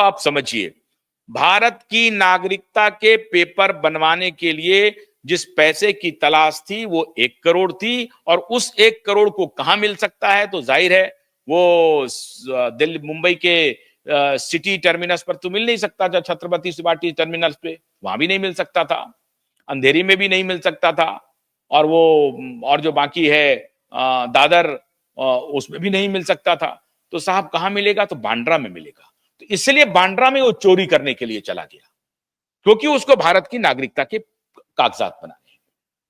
आप समझिए, भारत की नागरिकता के पेपर बनवाने के लिए जिस पैसे की तलाश थी वो 1 करोड़ थी, और उस 1 करोड़ को कहां मिल सकता है? तो जाहिर है वो दिल्ली मुंबई के सिटी टर्मिनस पर तो मिल नहीं सकता था, छत्रपति शिवाजी टर्मिनस पे वहां भी नहीं मिल सकता था, अंधेरी में भी नहीं मिल सकता था, और वो और जो बाकी है दादर उसमें भी नहीं मिल सकता था। तो साहब कहां मिलेगा? तो बांद्रा में मिलेगा। तो इसलिए बांद्रा में वो चोरी करने के लिए चला गया, क्योंकि उसको भारत की नागरिकता के कागजात बनाने।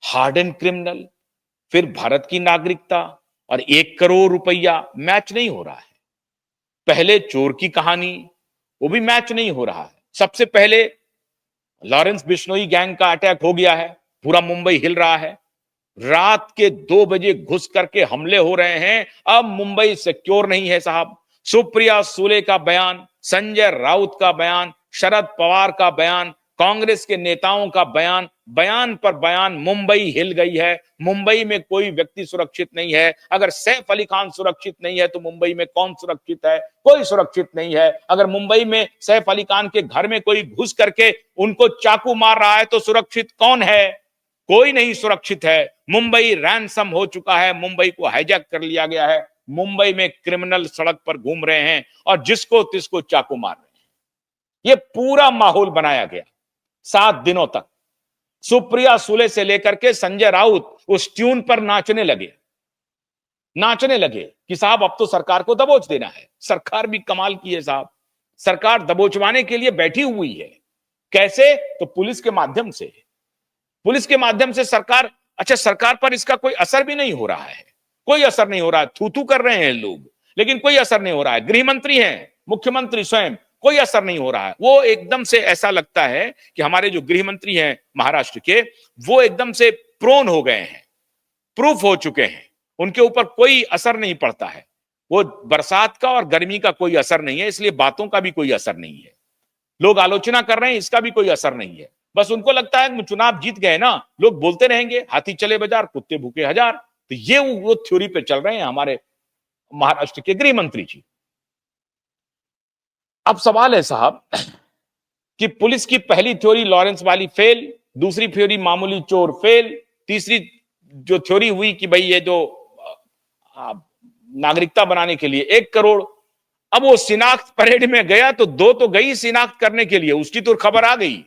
हार्ड एंड क्रिमिनल, फिर भारत की नागरिकता और 1 करोड़ रुपया, मैच नहीं हो रहा है। पहले चोर की कहानी, वो भी मैच नहीं हो रहा है। सबसे पहले लॉरेंस बिश्नोई गैंग का अटैक हो गया है, पूरा मुंबई हिल रहा है। रात के 2 बजे घुस करके हमले हो रहे हैं। अब मुंबई सिक्योर नहीं है साहब। सुप्रिया सुले का बयान, संजय राउत का बयान, शरद पवार का बयान, कांग्रेस के नेताओं का बयान, बयान पर बयान, मुंबई हिल गई है। मुंबई में कोई व्यक्ति सुरक्षित नहीं है। अगर सैफ अली खान सुरक्षित नहीं है तो मुंबई में कौन सुरक्षित है? कोई सुरक्षित नहीं है। अगर मुंबई में सैफ अली खान के घर में कोई घुस करके उनको चाकू मार रहा है तो सुरक्षित कौन है? कोई नहीं सुरक्षित है। मुंबई रैंसम हो चुका है, मुंबई को हाईजैक कर लिया गया है। मुंबई में क्रिमिनल सड़क पर घूम रहे हैं और जिसको तिसको चाकू मार रहे हैं। ये पूरा माहौल बनाया गया 7 दिनों तक। सुप्रिया सुले से लेकर के संजय राउत उस ट्यून पर नाचने लगे कि साहब अब तो सरकार को दबोच देना है। सरकार भी कमाल की है साहब, सरकार दबोचवाने के लिए बैठी हुई है। कैसे? तो पुलिस के माध्यम से। पुलिस के माध्यम से सरकार, अच्छा सरकार पर इसका कोई असर भी नहीं हो रहा है, कोई असर नहीं हो रहा है। थू थू कर रहे हैं लोग, लेकिन कोई असर नहीं हो रहा है। गृह मंत्री हैं, मुख्यमंत्री स्वयं, कोई असर नहीं हो रहा है। वो एकदम से ऐसा लगता है कि हमारे जो गृह मंत्री हैं महाराष्ट्र के, वो एकदम से प्रोन हो गए हैं, प्रूफ हो चुके हैं, उनके ऊपर कोई असर नहीं पड़ता है। वो बरसात का और गर्मी का कोई असर नहीं है, इसलिए बातों का भी कोई असर नहीं है। लोग आलोचना कर रहे हैं, इसका भी कोई असर नहीं है। बस उनको लगता है चुनाव जीत गए ना, लोग बोलते रहेंगे, हाथी चले बाजार कुत्ते भूखे हजार। तो ये वो थ्योरी पे चल रहे हैं हमारे महाराष्ट्र के गृह मंत्री जी। अब सवाल है साहब कि पुलिस की पहली थ्योरी लॉरेंस वाली फेल, दूसरी थ्योरी मामूली चोर फेल, तीसरी जो थ्योरी हुई कि भाई ये जो नागरिकता बनाने के लिए 1 करोड़। अब वो शिनाख्त परेड में गया तो 2 तो गई शिनाख्त करने के लिए, उसकी तो खबर आ गई,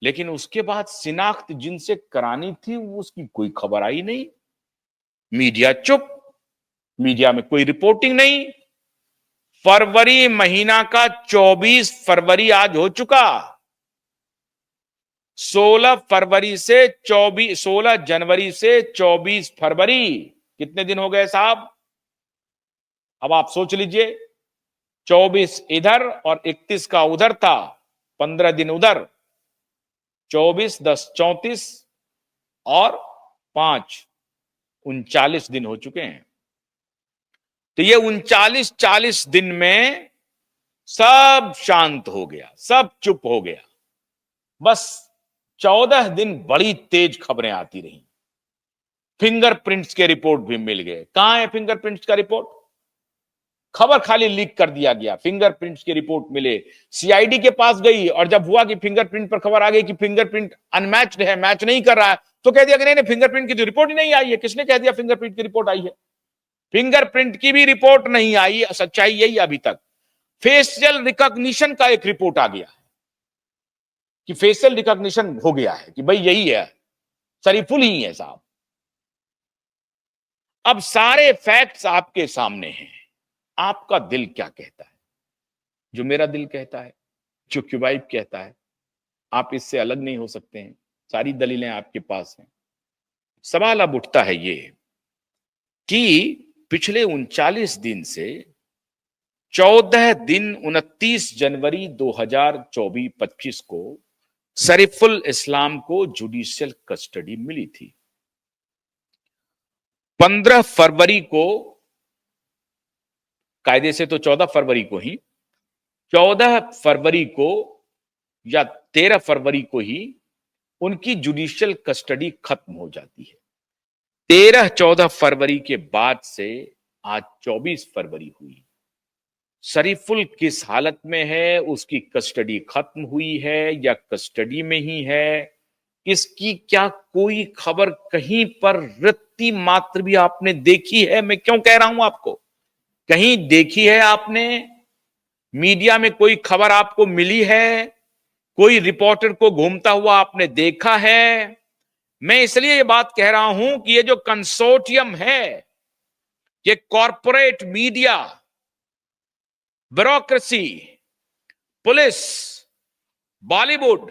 लेकिन उसके बाद शिनाख्त जिनसे करानी थी उसकी कोई खबर आई नहीं। मीडिया चुप, मीडिया में कोई रिपोर्टिंग नहीं। फरवरी महीना का 24 फरवरी आज हो चुका। 16 जनवरी से 24 फरवरी, कितने दिन हो गए साहब? अब आप सोच लीजिए, 24 इधर और 31 का उधर था, 15 दिन उधर, 24 10 34 और 5 39 दिन हो चुके हैं। तो ये 39-40 दिन में सब शांत हो गया, सब चुप हो गया। बस 14 दिन बड़ी तेज खबरें आती रही। फिंगरप्रिंट्स के रिपोर्ट भी मिल गए। कहां है फिंगरप्रिंट्स का रिपोर्ट? खबर खाली लीक कर दिया गया, फिंगरप्रिंट्स की रिपोर्ट मिले, सीआईडी के पास गई, और जब हुआ कि फिंगरप्रिंट पर खबर आ गई कि फिंगरप्रिंट अनमैच्ड है, मैच नहीं कर रहा है, तो कह दिया कि नहीं फिंगरप्रिंट की तो रिपोर्ट ही नहीं आई है। किसने कह दिया फिंगरप्रिंट की रिपोर्ट आई है? फिंगरप्रिंट की भी रिपोर्ट नहीं आई। सच्चाई यही अभी तक। फेशियल रिकॉग्निशन का एक रिपोर्ट आ गया कि फेशियल रिकॉग्निशन हो गया है कि भाई यही है, शरीफुल ही है साहब। अब सारे फैक्ट्स आपके सामने हैं। आपका दिल क्या कहता है? जो मेरा दिल कहता है, जो क्यूबाइब कहता है, आप इससे अलग नहीं हो सकते हैं। सारी दलीलें आपके पास हैं। सवाल अब उठता है ये कि पिछले 39 दिन से 14 दिन 29 जनवरी 2024-25 को शरीफुल इस्लाम को जुडिशियल कस्टडी मिली थी। 15 फरवरी को, कायदे से तो 14 फरवरी को ही, 14 फरवरी को या 13 फरवरी को ही उनकी जुडिशियल कस्टडी खत्म हो जाती है। 13-14 फरवरी के बाद से आज 24 फरवरी हुई, शरीफुल किस हालत में है, उसकी कस्टडी खत्म हुई है या कस्टडी में ही है, इसकी क्या कोई खबर कहीं पर रत्ती मात्र भी आपने देखी है? मैं क्यों कह रहा हूं आपको, कहीं देखी है आपने? मीडिया में कोई खबर आपको मिली है? कोई रिपोर्टर को घूमता हुआ आपने देखा है? मैं इसलिए ये बात कह रहा हूं कि ये जो कंसोर्टियम है, ये corporate media, bureaucracy, police, Bollywood,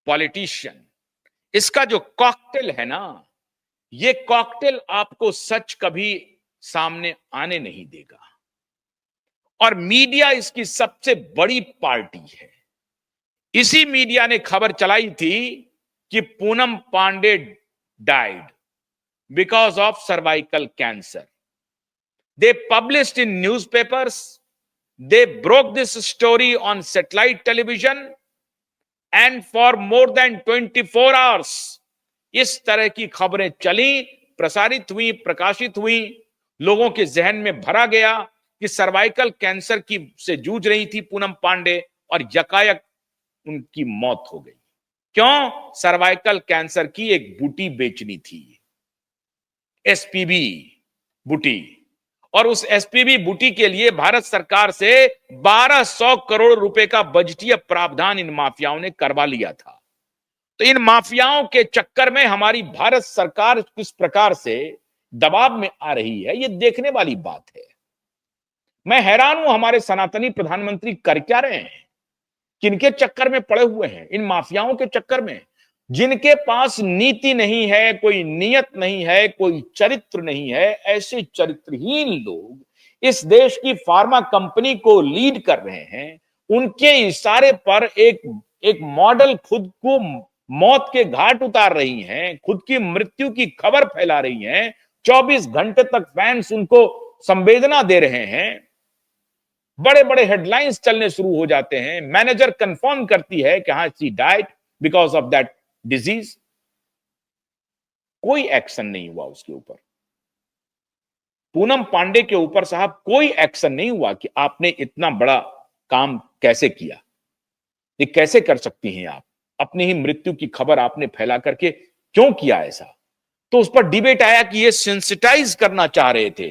politician, इसका जो कॉकटेल है ना, ये कॉकटेल आपको सच कभी सामने आने नहीं देगा। और मीडिया इसकी सबसे बड़ी पार्टी है। इसी मीडिया ने खबर चलाई थी कि Poonam Pandey died because of cervical cancer. They published in newspapers, they broke this story on satellite television and for more than 24 hours इस तरह की खबरें चली, प्रसारित हुई, प्रकाशित हुई, लोगों के जहन में भरा गया कि सर्वाइकल कैंसर की से जूझ रही थी पूनम पांडे और यकायक उनकी मौत हो गई। क्यों? सर्वाइकल कैंसर की एक बूटी बेचनी थी, एसपीबी बूटी, और उस एसपीबी बूटी के लिए भारत सरकार से 1200 करोड़ रुपए का बजटीय प्रावधान इन माफियाओं ने करवा लिया था। तो इन माफियाओं के चक्कर में हमारी भारत सरकार किस प्रकार से दबाव में आ रही है, ये देखने वाली बात है। मैं हैरान हूं, हमारे सनातनी प्रधानमंत्री कर क्या रहे हैं, किनके चक्कर में पड़े हुए हैं? इन माफियाओं के चक्कर में, जिनके पास नीति नहीं है, कोई नियत नहीं है, कोई चरित्र नहीं है, ऐसे चरित्रहीन लोग इस देश की फार्मा कंपनी को लीड कर रहे हैं। उनके इशारे पर एक मॉडल खुद को मौत के घाट उतार रही हैं, खुद की मृत्यु की खबर फैला रही हैं, 24 घंटे तक फैंस उनको संवेदना दे रहे हैं, बड़े बड़े हेडलाइंस चलने शुरू हो जाते हैं, मैनेजर कंफर्म करती है कि हाँ she died because of that disease. कोई एक्शन नहीं हुआ उसके ऊपर, पूनम पांडे के ऊपर साहब कोई एक्शन नहीं हुआ कि आपने इतना बड़ा काम कैसे किया, ये कैसे कर सकती हैं आप, अपनी ही मृत्यु की खबर आपने फैला करके क्यों किया ऐसा? तो उस पर डिबेट आया कि ये सेंसिटाइज करना चाह रहे थे